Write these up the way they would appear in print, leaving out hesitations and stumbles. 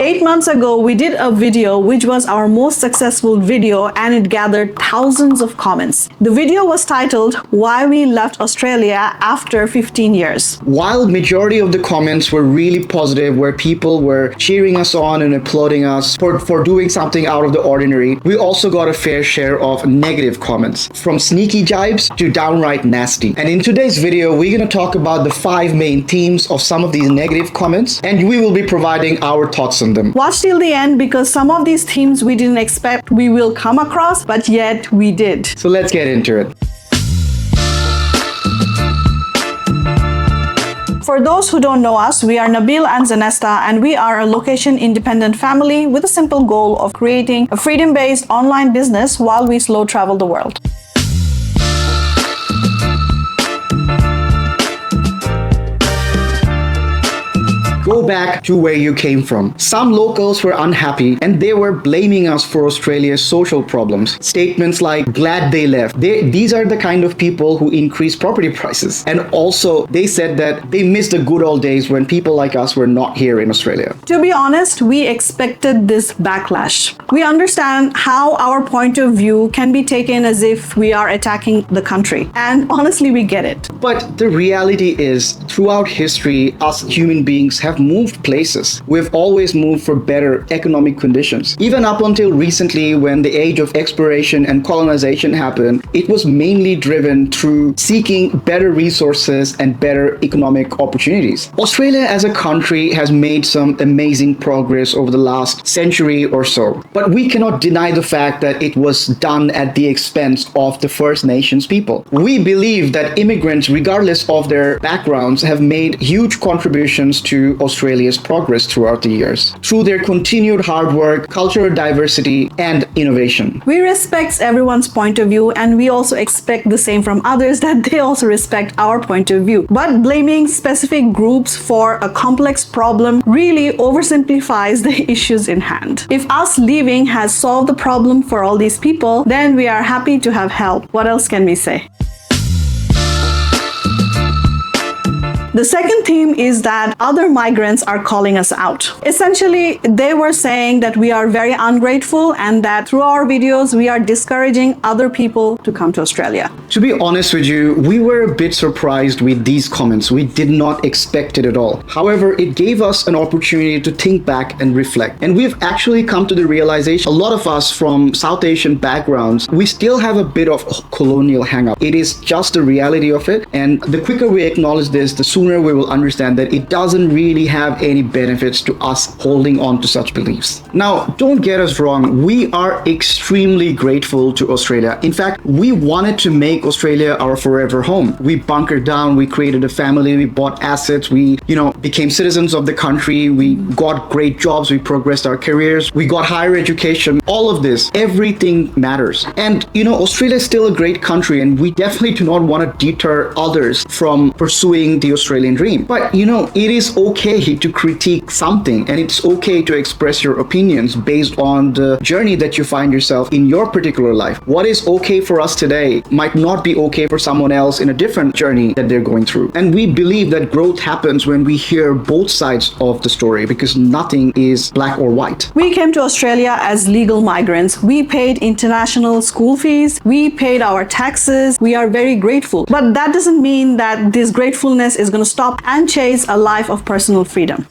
8 months ago, we did a video which was our most successful video and it gathered thousands of comments. The video was titled, Why We Left Australia After 15 Years. While majority of the comments were really positive, where people were cheering us on and applauding us for doing something out of the ordinary, we also got a fair share of negative comments, from sneaky jibes to downright nasty. And in today's video, we're going to talk about the 5 main themes of some of these negative comments, and we will be providing our thoughts on them. Watch till the end because some of these themes we didn't expect we will come across, but yet we did. So let's get into it. For those who don't know us, we are Nabeel and Zenesta, and we are a location-independent family with a simple goal of creating a freedom-based online business while we slow travel the world. Go back to where you came from. Some locals were unhappy and they were blaming us for Australia's social problems. Statements like, glad they left. These are the kind of people who increase property prices. And also, they said that they missed the good old days when people like us were not here in Australia. To be honest, we expected this backlash. We understand how our point of view can be taken as if we are attacking the country. And honestly, we get it. But the reality is, throughout history, us human beings have moved places. We've always moved for better economic conditions. Even up until recently, when the age of exploration and colonization happened, it was mainly driven through seeking better resources and better economic opportunities. Australia as a country has made some amazing progress over the last century or so, but we cannot deny the fact that it was done at the expense of the First Nations people. We believe that immigrants, regardless of their backgrounds, have made huge contributions to Australia's progress throughout the years through their continued hard work, cultural diversity, and innovation. We respect everyone's point of view, and we also expect the same from others, that they also respect our point of view. But blaming specific groups for a complex problem really oversimplifies the issues in hand. If us leaving has solved the problem for all these people, then we are happy to have help. What else can we say? The second theme is that other migrants are calling us out. Essentially, they were saying that we are very ungrateful and that through our videos, we are discouraging other people to come to Australia. To be honest with you, we were a bit surprised with these comments. We did not expect it at all. However, it gave us an opportunity to think back and reflect. And we've actually come to the realization, a lot of us from South Asian backgrounds, we still have a bit of colonial hang-up. It is just the reality of it. And the quicker we acknowledge this, the sooner we will understand that it doesn't really have any benefits to us holding on to such beliefs. Now, don't get us wrong. We are extremely grateful to Australia. In fact, we wanted to make Australia our forever home. We bunkered down, we created a family, we bought assets, we, became citizens of the country, we got great jobs, we progressed our careers, we got higher education. All of this, everything matters. And, Australia is still a great country, and we definitely do not want to deter others from pursuing the Australian dream. But it is okay to critique something, and it's okay to express your opinions based on the journey that you find yourself in your particular life. What is okay for us today might not be okay for someone else in a different journey that they're going through. And we believe that growth happens when we hear both sides of the story, because nothing is black or white. We came to Australia as legal migrants. We paid international school fees. We paid our taxes. We are very grateful. But that doesn't mean that this gratefulness is going to stop and chase a life of personal freedom.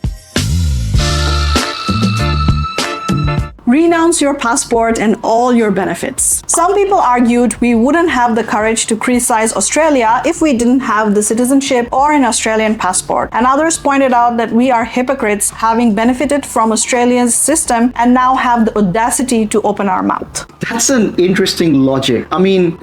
Renounce your passport and all your benefits. Some people argued we wouldn't have the courage to criticize Australia if we didn't have the citizenship or an Australian passport. And others pointed out that we are hypocrites, having benefited from Australia's system and now have the audacity to open our mouth. That's an interesting logic.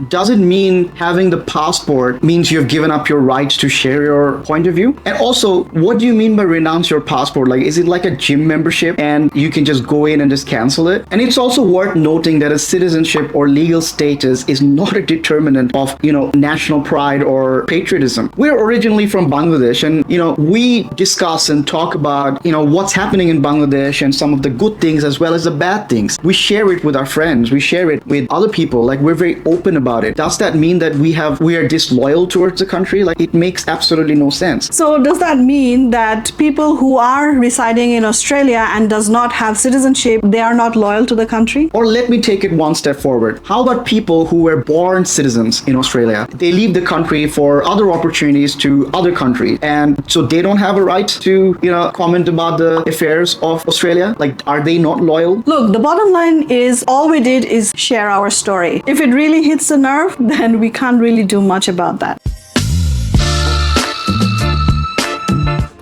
Does it mean having the passport means you've given up your rights to share your point of view? And also, what do you mean by renounce your passport? Is it like a gym membership and you can just go in and just cancel it? it. And it's also worth noting that a citizenship or legal status is not a determinant of, national pride or patriotism. We're originally from Bangladesh, and, we discuss and talk about, what's happening in Bangladesh and some of the good things as well as the bad things. We share it with our friends. We share it with other people. Like, we're very open about it. Does that mean that we are disloyal towards the country? Like, it makes absolutely no sense. So does that mean that people who are residing in Australia and does not have citizenship, they are not loyal to the country? Or let me take it one step forward. How about people who were born citizens in Australia? They leave the country for other opportunities to other countries, and so they don't have a right to, comment about the affairs of Australia? Like, are they not loyal? Look, the bottom line is all we did is share our story. If it really hits the nerve, then we can't really do much about that.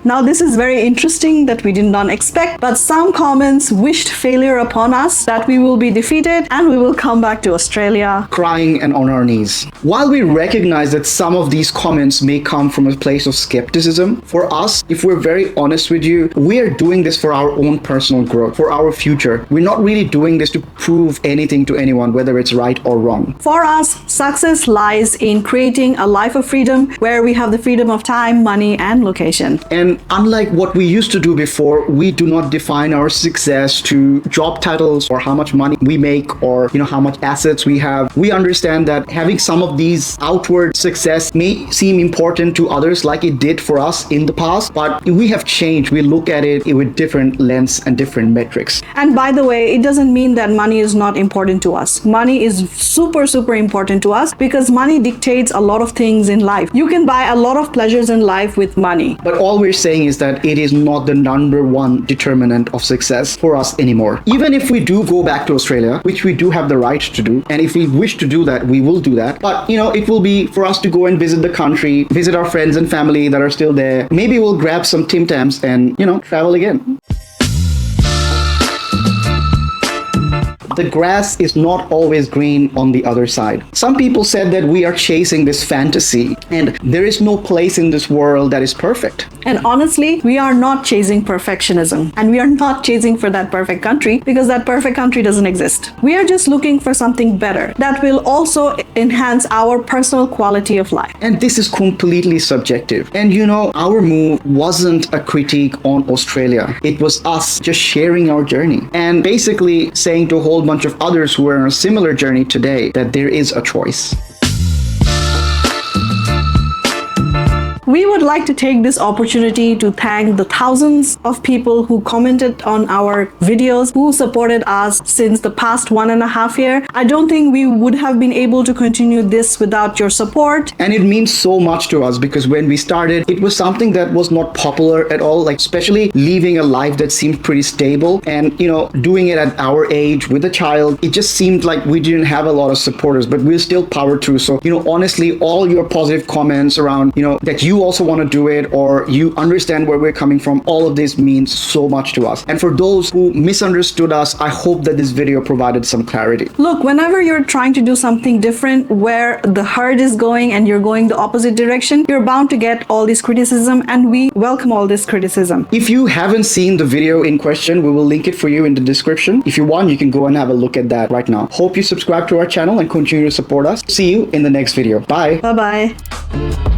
Now, this is very interesting that we did not expect, but some comments wished failure upon us, that we will be defeated and we will come back to Australia crying and on our knees. While we recognize that some of these comments may come from a place of skepticism, for us, if we're very honest with you, we are doing this for our own personal growth, for our future. We're not really doing this to prove anything to anyone, whether it's right or wrong. For us, success lies in creating a life of freedom where we have the freedom of time, money, and location. And unlike what we used to do before, we do not define our success to job titles or how much money we make or how much assets we have. We understand that having some of these outward success may seem important to others like it did for us in the past, but we have changed. We look at it with different lens and different metrics. And by the way, it doesn't mean that money is not important to us. Money is super important to us because money dictates a lot of things in life. You can buy a lot of pleasures in life with money. But all we're saying is that it is not the number one determinant of success for us anymore. Even if we do go back to Australia, which we do have the right to do, and if we wish to do that, we will do that. But, it will be for us to go and visit the country, visit our friends and family that are still there. Maybe we'll grab some Tim Tams and, travel again. The grass is not always green on the other side. Some people said that we are chasing this fantasy, and there is no place in this world that is perfect. And honestly, we are not chasing perfectionism, and we are not chasing for that perfect country because that perfect country doesn't exist. We are just looking for something better that will also enhance our personal quality of life. And this is completely subjective. And our move wasn't a critique on Australia. It was us just sharing our journey and basically saying to a whole bunch of others who are on a similar journey today that there is a choice. We would like to take this opportunity to thank the thousands of people who commented on our videos, who supported us since the past 1.5 years. I don't think we would have been able to continue this without your support. And it means so much to us because when we started, it was something that was not popular at all, like especially leaving a life that seemed pretty stable and, doing it at our age with a child. It just seemed like we didn't have a lot of supporters, but we're still powered through. So, honestly, all your positive comments around, that you also want to do it or you understand where we're coming from, all of this means so much to us. And for those who misunderstood us, I hope that this video provided some clarity. Look, whenever you're trying to do something different where the herd is going and you're going the opposite direction, you're bound to get all this criticism, and we welcome all this criticism. If you haven't seen the video in question, we will link it for you in the description. If you want, you can go and have a look at that right now. Hope you subscribe to our channel and continue to support us. See you in the next video. Bye. Bye-bye.